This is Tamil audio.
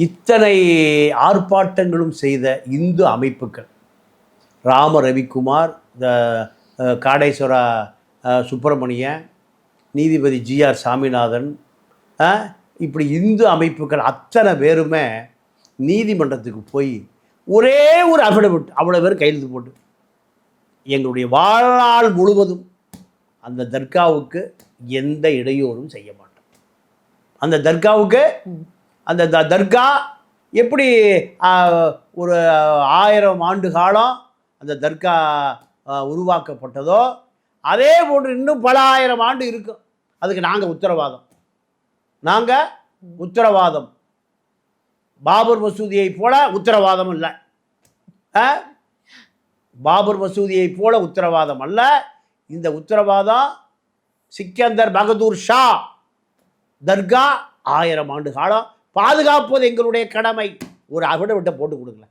இத்தனை ஆர்ப்பாட்டங்களும் செய்த இந்து அமைப்புகள், ராம ரவிக்குமார், காடேஸ்வரா சுப்பிரமணியன், நீதிபதி ஜிஆர் சாமிநாதன், இப்படி இந்து அமைப்புகள் அத்தனை பேருமே நீதிமன்றத்துக்கு போய் ஒரே ஒரு அஃபிடவிட் அவ்வளோ பேர் கையெழுத்து போட்டு எங்களுடைய வாழ்நாள் முழுவதும் அந்த தர்காவுக்கு எந்த இடையூறும் செய்ய மாட்டோம். அந்த தர்காவுக்கு அந்த தர்கா எப்படி ஒரு 1000 ஆண்டு காலம் அந்த தர்கா உருவாக்கப்பட்டதோ அதே போன்று இன்னும் பல 1000 ஆண்டு இருக்கும். அதுக்கு நாங்கள் உத்தரவாதம். பாபர் மசூதியை போல உத்தரவாதம் இல்லை. பாபர் மசூதியை போல உத்தரவாதம் அல்ல. இந்த உத்தரவாதம் சிக்கந்தர் பகதூர் ஷா தர்கா 1000 ஆண்டு காலம் பாதுகாப்பது எங்களுடைய கடமை. ஒரு அஃபிடவிட்டை போட்டு கொடுக்கல.